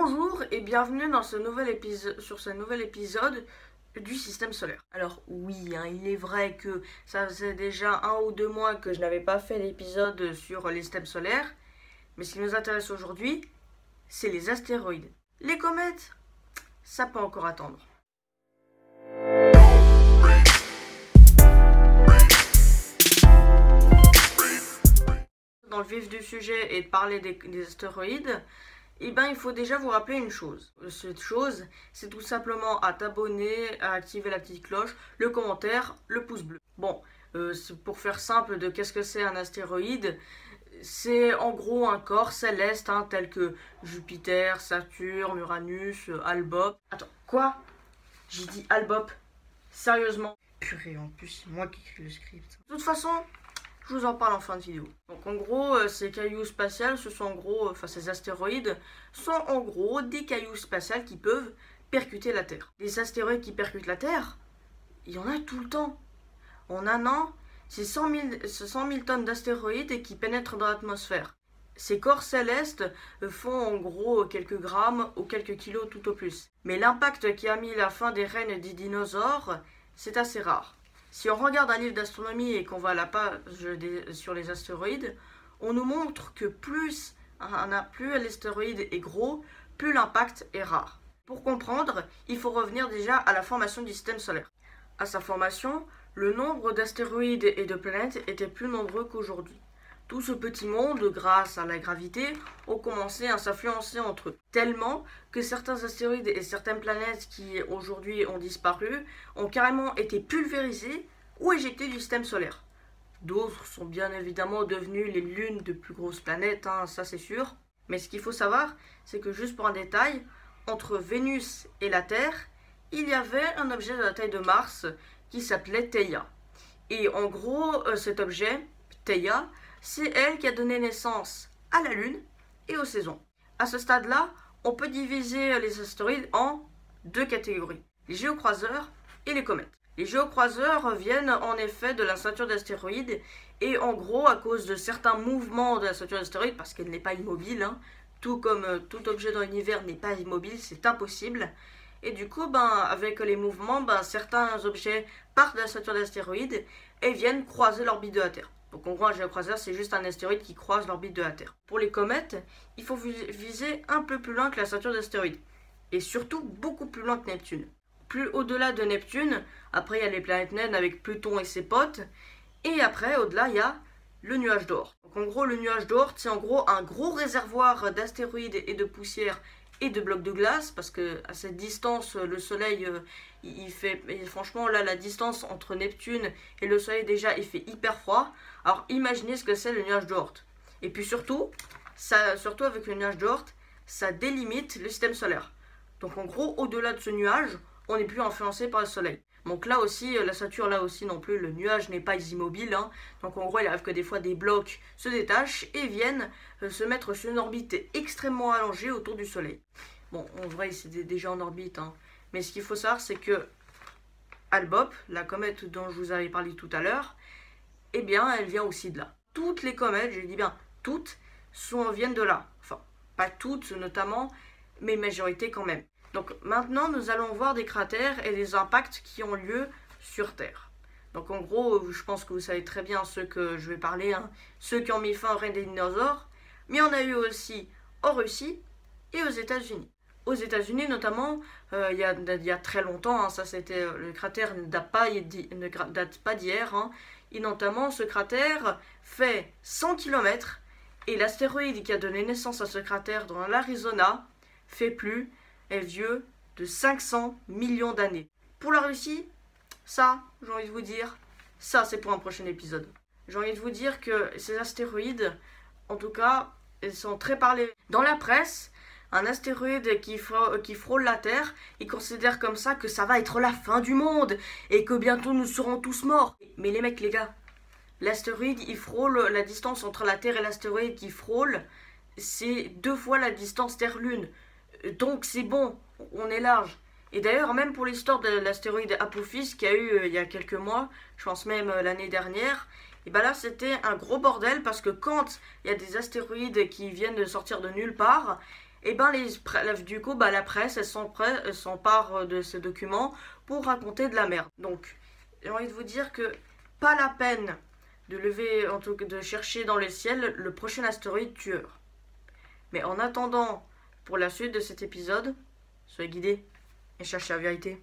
Bonjour et bienvenue dans ce nouvel épisode du système solaire. Alors oui, il est vrai que ça faisait déjà 1 ou 2 mois que je n'avais pas fait l'épisode sur les systèmes solaires, mais ce qui nous intéresse aujourd'hui, c'est les astéroïdes. Les comètes, ça peut encore attendre. Dans le vif du sujet et de parler des astéroïdes, il faut déjà vous rappeler une chose. Cette chose, c'est tout simplement à t'abonner, à activer la petite cloche, le commentaire, le pouce bleu. Bon, pour faire simple de qu'est-ce que c'est un astéroïde, c'est en gros un corps céleste tel que Jupiter, Saturne, Uranus, Albope. Attends, quoi? J'ai dit Albope? Sérieusement? Purée, en plus c'est moi qui écris le script. De toute façon, je vous en parle en fin de vidéo. Donc en gros, ces cailloux spatials, ces astéroïdes, sont en gros des cailloux spatials qui peuvent percuter la Terre. Des astéroïdes qui percutent la Terre, il y en a tout le temps. En un an, c'est 100 000 tonnes d'astéroïdes qui pénètrent dans l'atmosphère. Ces corps célestes font en gros quelques grammes ou quelques kilos tout au plus. Mais l'impact qui a mis la fin des règnes des dinosaures, c'est assez rare. Si on regarde un livre d'astronomie et qu'on va à la page sur les astéroïdes, on nous montre que plus l'astéroïde est gros, plus l'impact est rare. Pour comprendre, il faut revenir déjà à la formation du système solaire. À sa formation, le nombre d'astéroïdes et de planètes était plus nombreux qu'aujourd'hui. Tout ce petit monde, grâce à la gravité, ont commencé à s'influencer entre eux. Tellement que certains astéroïdes et certaines planètes qui aujourd'hui ont disparu ont carrément été pulvérisés ou éjectés du système solaire. D'autres sont bien évidemment devenus les lunes de plus grosses planètes, ça c'est sûr. Mais ce qu'il faut savoir, c'est que juste pour un détail, entre Vénus et la Terre, il y avait un objet de la taille de Mars qui s'appelait Theia. Et en gros, cet objet, Theia, c'est elle qui a donné naissance à la Lune et aux saisons. À ce stade-là, on peut diviser les astéroïdes en 2 catégories, les géocroiseurs et les comètes. Les géocroiseurs viennent en effet de la ceinture d'astéroïdes et en gros, à cause de certains mouvements de la ceinture d'astéroïdes, parce qu'elle n'est pas immobile, tout comme tout objet dans l'univers n'est pas immobile, c'est impossible. Et du coup, avec les mouvements, certains objets partent de la ceinture d'astéroïdes et viennent croiser l'orbite de la Terre. Donc en gros, un géocroiseur, c'est juste un astéroïde qui croise l'orbite de la Terre. Pour les comètes, il faut viser un peu plus loin que la ceinture d'astéroïdes. Et surtout, beaucoup plus loin que Neptune. Plus au-delà de Neptune, après il y a les planètes naines avec Pluton et ses potes. Et après, au-delà, il y a le nuage d'Oort. Donc en gros, le nuage d'Oort, c'est en gros un gros réservoir d'astéroïdes et de poussière et de blocs de glace, parce que à cette distance, le Soleil, franchement, là, la distance entre Neptune et le Soleil, déjà, il fait hyper froid. Alors, imaginez ce que c'est le nuage d'Oort. Et puis surtout avec le nuage d'Oort, ça délimite le système solaire. Donc, en gros, au-delà de ce nuage, on n'est plus influencé par le Soleil. Donc là aussi, la ceinture, là aussi non plus, le nuage n'est pas immobile. Donc en gros, il arrive que des fois des blocs se détachent et viennent se mettre sur une orbite extrêmement allongée autour du Soleil. Bon, en vrai, c'est déjà en orbite. Mais ce qu'il faut savoir, c'est que Albope, la comète dont je vous avais parlé tout à l'heure, eh bien, elle vient aussi de là. Toutes les comètes, je dis bien toutes, viennent de là. Enfin, pas toutes notamment, mais majorité quand même. Donc maintenant, nous allons voir des cratères et des impacts qui ont lieu sur Terre. Donc en gros, je pense que vous savez très bien ce que je vais parler, ceux qui ont mis fin au règne des dinosaures, mais il y en a eu aussi en Russie et aux États-Unis. Aux États-Unis notamment, il y a très longtemps, le cratère ne date pas d'hier, et notamment ce cratère fait 100 km, et l'astéroïde qui a donné naissance à ce cratère dans l'Arizona est vieux de 500 millions d'années. Pour la Russie, ça, j'ai envie de vous dire, ça c'est pour un prochain épisode. J'ai envie de vous dire que ces astéroïdes, en tout cas, ils sont très parlés. Dans la presse, un astéroïde qui frôle la Terre, ils considèrent comme ça que ça va être la fin du monde et que bientôt nous serons tous morts. Mais les mecs, les gars, l'astéroïde, il frôle, la distance entre la Terre et l'astéroïde qui frôle, c'est 2 fois la distance Terre-Lune. Donc c'est bon, on est large. Et d'ailleurs, même pour l'histoire de l'astéroïde Apophis qu'il y a eu il y a quelques mois, je pense même l'année dernière, et là c'était un gros bordel parce que quand il y a des astéroïdes qui viennent de sortir de nulle part, et ben du coup la presse elle s'empare de ces documents pour raconter de la merde. Donc j'ai envie de vous dire que pas la peine de lever, en tout cas de chercher dans le ciel le prochain astéroïde tueur. Mais en attendant, pour la suite de cet épisode, soyez guidés et cherchez la vérité.